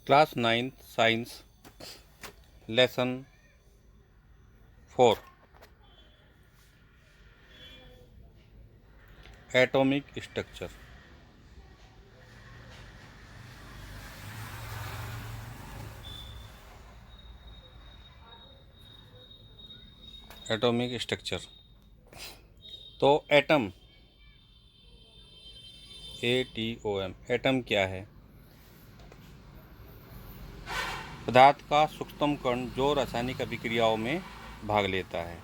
Class 9 science lesson 4 atomic structure. Atomic structure तो atom ATOM atom क्या है? पदार्थ का सूक्ष्मतम कण जो रासायनिक अभिक्रियाओं में भाग लेता है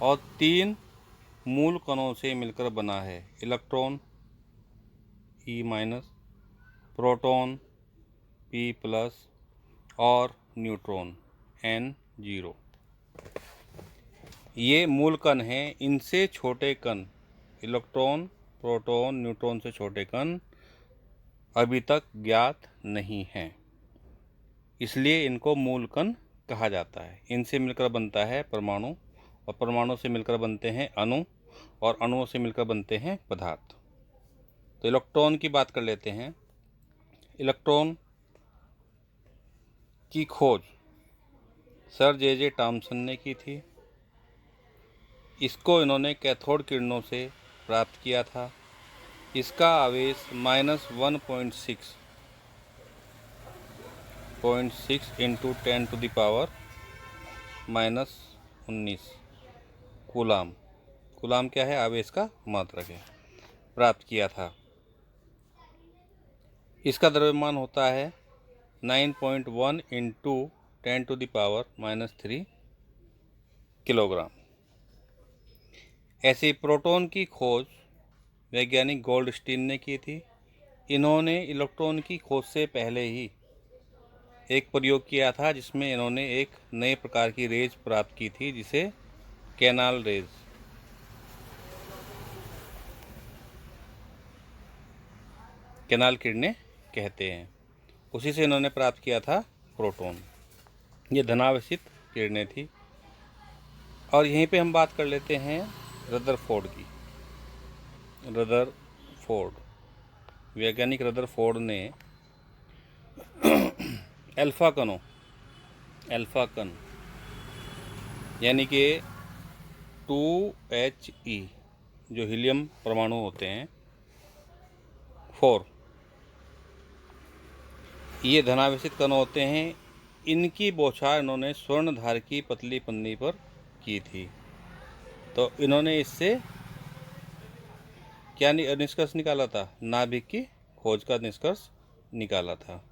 और 3 मूल कणों से मिलकर बना है। इलेक्ट्रॉन E-, प्रोटॉन P+, और न्यूट्रॉन N0। ये मूल कण हैं। इनसे छोटे कण इलेक्ट्रॉन, प्रोटॉन, न्यूट्रॉन से छोटे कण अभी तक ज्ञात नहीं हैं, इसलिए इनको मूल कण कहा जाता है। इनसे मिलकर बनता है परमाणु और परमाणु से मिलकर बनते हैं अणु और अणुओं से मिलकर बनते हैं पदार्थ। तो इलेक्ट्रॉन की बात कर लेते हैं। इलेक्ट्रॉन की खोज सर J.J. टॉमसन ने की थी। इसको इन्होंने कैथोड किरणों से प्राप्त किया था। इसका आवेश -1.6 × 10⁻⁻19 कूलाम। कूलाम क्या है? आवेश का मात्रक है। प्राप्त किया था। इसका द्रव्यमान होता है 9.1 × 10⁻³ किलोग्राम। ऐसे प्रोटॉन की खोज वैज्ञानिक गोल्डस्टीन ने की थी। इन्होंने इलेक्ट्रॉन की खोज से पहले ही एक प्रयोग किया था जिसमें इन्होंने एक नए प्रकार की रेज प्राप्त की थी जिसे कैनाल रेज, कैनाल किरणें कहते हैं। उसी से इन्होंने प्राप्त किया था प्रोटॉन। ये धनावेशित किरणें थी। और यहीं पे हम बात कर लेते हैं रदरफोर्ड की। रदरफोर्ड, वैज्ञानिक रदरफोर्ड ने अल्फा कण यानी कि 2He जो हीलियम परमाणु होते हैं 4, ये धनावेशित कण होते हैं। इनकी बौछार इन्होंने स्वर्णधार की पतली पन्नी पर की थी। तो इन्होंने इससे क्या निष्कर्ष निकाला था? नाभिक की खोज का निष्कर्ष निकाला था।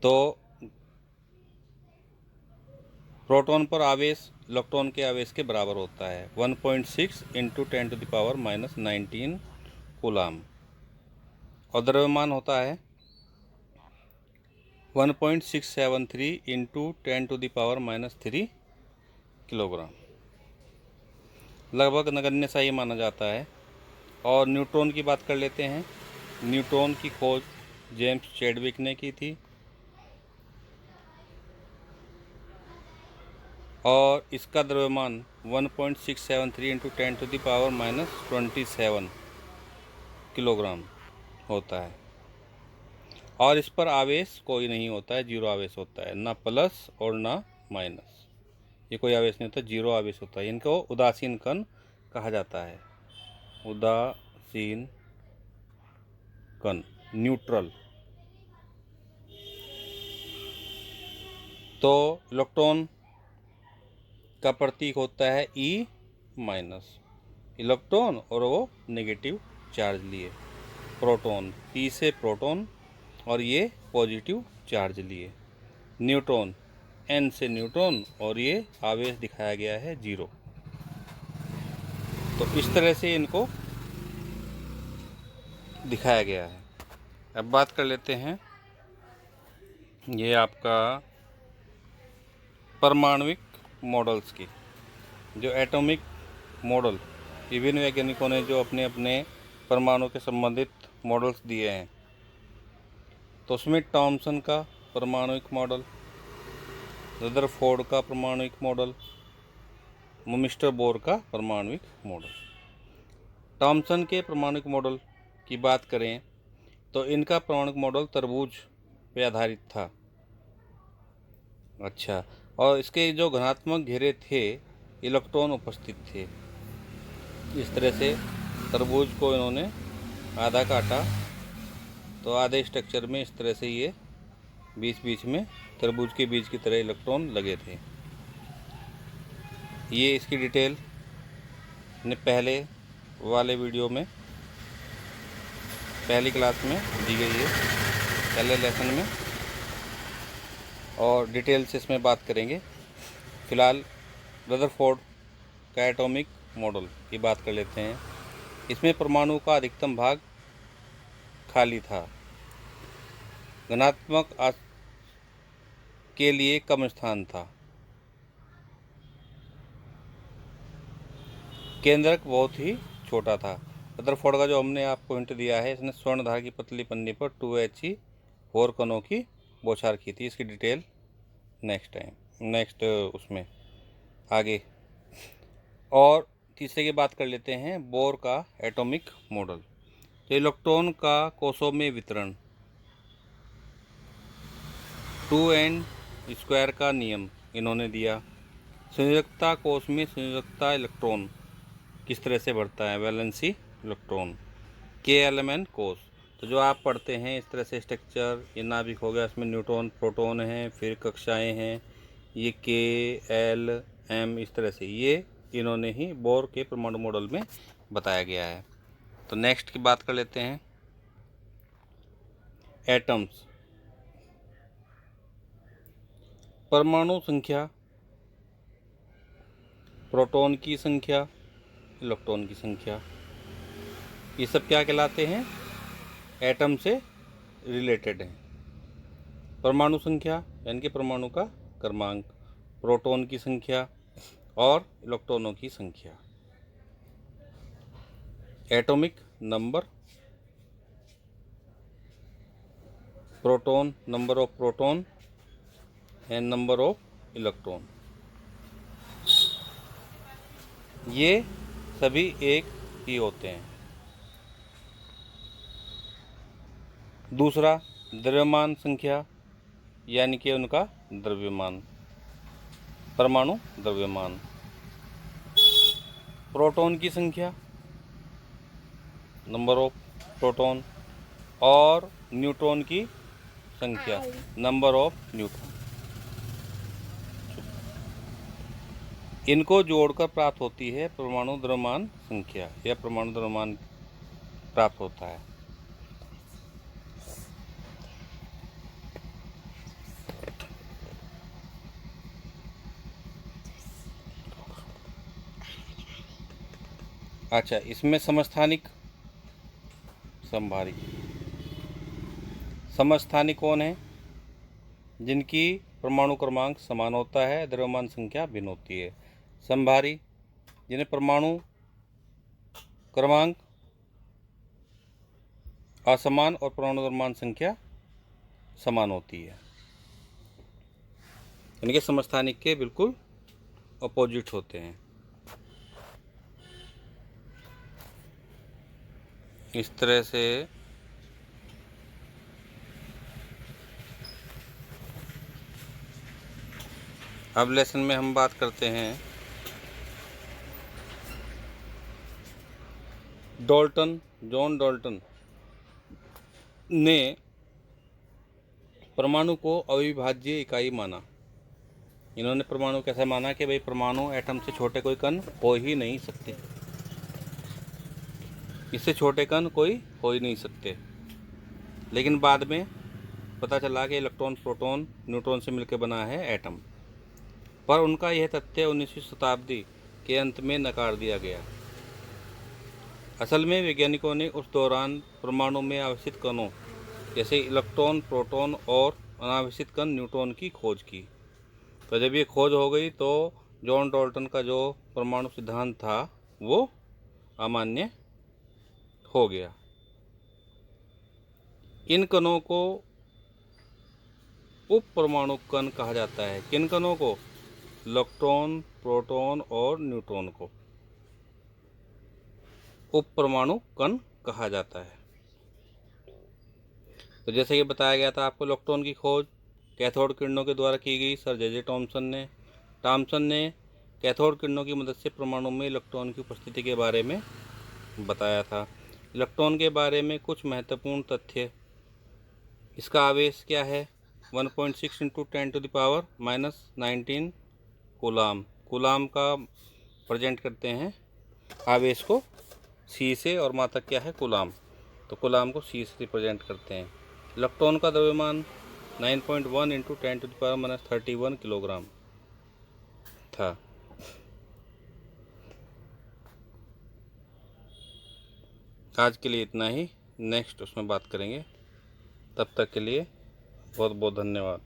तो प्रोटॉन पर आवेश इलेक्ट्रॉन के आवेश के बराबर होता है 1.6 × 10⁻⁻19 कूलाम और द्रव्यमान होता है 1.673 × 10⁻³ किलोग्राम। लगभग नगण्य सा ही माना जाता है। और न्यूट्रॉन की बात कर लेते हैं। न्यूट्रॉन की खोज जेम्स चैडविक ने की थी और इसका द्रव्यमान 1.673 × 10⁻⁻27 किलोग्राम होता है। और इस पर आवेश कोई नहीं होता है, जीरो आवेश होता है, ना प्लस और ना माइनस। ये कोई आवेश नहीं होता, जीरो आवेश होता है। इनको उदासीन कण कहा जाता है। उदासीन कण, न्यूट्रल। तो इलेक्ट्रॉन का प्रतीक होता है E-, इलेक्ट्रॉन और वो नेगेटिव चार्ज लिए। प्रोटॉन, P से प्रोटॉन और ये पॉजिटिव चार्ज लिए। न्यूट्रॉन, N से न्यूट्रॉन और ये आवेश दिखाया गया है 0। तो इस तरह से इनको दिखाया गया है। अब बात कर लेते हैं ये आपका परमाणविक मॉडल्स की। जो एटॉमिक मॉडल विभिन्न वैज्ञानिकों ने जो अपने अपने परमाणु के संबंधित मॉडल्स दिए हैं, तो उसमें टॉमसन का परमाणुिक मॉडल, रदरफोर्ड का परमाणुिक मॉडल, मिस्टर बोर का परमाणुिक मॉडल। टॉमसन के परमाणुिक मॉडल की बात करें तो इनका परमाणु मॉडल तरबूज पे आधारित था। अच्छा, और इसके जो घनात्मक घेरे थे, इलेक्ट्रॉन उपस्थित थे। इस तरह से तरबूज को इन्होंने आधा काटा तो आधे स्ट्रक्चर में इस तरह से ये बीच बीच में तरबूज के बीज की तरह इलेक्ट्रॉन लगे थे। ये इसकी डिटेल ने पहले वाले वीडियो में पहली क्लास में दी गई है, पहले लेसन में, और डिटेल से इसमें बात करेंगे। फ़िलहाल रदरफोर्ड का एटॉमिक मॉडल की बात कर लेते हैं। इसमें परमाणु का अधिकतम भाग खाली था, घनात्मक के लिए कम स्थान था, केंद्रक बहुत ही छोटा था। रदरफोर्ड का जो हमने आपको हिंट दिया है, इसने स्वर्णधार की पतली पन्नी पर 2He4 कणों की बौछार की थी। इसकी डिटेल नेक्स्ट उसमें आगे। और तीसरे की बात कर लेते हैं, बोर का एटॉमिक मॉडल। तो इलेक्ट्रॉन का कोषों में वितरण, 2n² का नियम इन्होंने दिया। संयोजकता कोष में संयोजकता इलेक्ट्रॉन किस तरह से बढ़ता है, वैलेंसी इलेक्ट्रॉन, K-Element कोष। तो जो आप पढ़ते हैं इस तरह से स्ट्रक्चर, ये नाभिक हो गया, इसमें न्यूट्रॉन प्रोटॉन हैं, फिर कक्षाएं हैं, ये K-L-M, इस तरह से ये इन्होंने ही बोर के परमाणु मॉडल में बताया गया है। तो नेक्स्ट की बात कर लेते हैं, एटम्स। परमाणु संख्या, प्रोटॉन की संख्या, इलेक्ट्रॉन की संख्या, ये सब क्या कहलाते हैं, एटम से रिलेटेड हैं। परमाणु संख्या यानी कि परमाणु का क्रमांक, प्रोटॉन की संख्या और इलेक्ट्रॉनों की संख्या। Atomic number, proton, number of proton and number of electron, ये सभी एक ही होते हैं। दूसरा, द्रव्यमान संख्या यानी कि उनका द्रव्यमान, परमाणु द्रव्यमान। प्रोटॉन की संख्या, नंबर ऑफ प्रोटॉन, और न्यूट्रॉन की संख्या, नंबर ऑफ न्यूट्रॉन। इनको जोड़कर प्राप्त होती है परमाणु द्रव्यमान संख्या, या परमाणु द्रव्यमान प्राप्त होता है। अच्छा, इसमें समस्थानिक, समभारी। समस्थानिक कौन है, जिनकी परमाणु क्रमांक समान होता है, द्रव्यमान संख्या भिन्न होती है। समभारी, जिन्हें परमाणु क्रमांक असमान और परमाणु द्रव्यमान संख्या समान होती है, यानी कि समस्थानिक के बिल्कुल अपोजिट होते हैं। इस तरह से अब लेसन में हम बात करते हैं जॉन डाल्टन ने परमाणु को अविभाज्य इकाई माना। इन्होंने परमाणु कैसा माना कि भाई परमाणु एटम से छोटे कोई कण हो ही नहीं सकते, इससे छोटे कण कोई हो ही नहीं सकते। लेकिन बाद में पता चला कि इलेक्ट्रॉन, प्रोटॉन, न्यूट्रॉन से मिलकर बना है एटम। पर उनका यह तथ्य 19वीं शताब्दी के अंत में नकार दिया गया। असल में वैज्ञानिकों ने उस दौरान परमाणु में आवेशित कणों जैसे इलेक्ट्रॉन, प्रोटॉन और अनावेशित कण न्यूट्रॉन की खोज की। तो जब ये खोज हो गई तो जॉन डाल्टन का जो परमाणु सिद्धांत था वो अमान्य हो गया। इन कणों को उप परमाणु कण कहा जाता है। किन कणों को, इलेक्ट्रॉन, प्रोटॉन और न्यूट्रॉन को उप परमाणु कण कहा जाता है। तो जैसे कि बताया गया था आपको, इलेक्ट्रॉन की खोज कैथोड किरणों के द्वारा की गई सर जे जे टॉमसन ने कैथोड किरणों की मदद से परमाणु में इलेक्ट्रॉन की उपस्थिति के बारे में बताया था। इलेक्ट्रॉन के बारे में कुछ महत्वपूर्ण तथ्य, इसका आवेश क्या है, 1.6 इंटू 10⁻⁻19 कूलाम। कूलाम का प्रेजेंट करते हैं आवेश को सी से, और मात्रक क्या है, कूलाम। तो कूलाम को सी से रिप्रेजेंट करते हैं। इलेक्ट्रॉन का द्रव्यमान 9.1 इंटू 10⁻31 किलोग्राम था। आज के लिए इतना ही, नेक्स्ट उसमें बात करेंगे। तब तक के लिए बहुत बहुत धन्यवाद।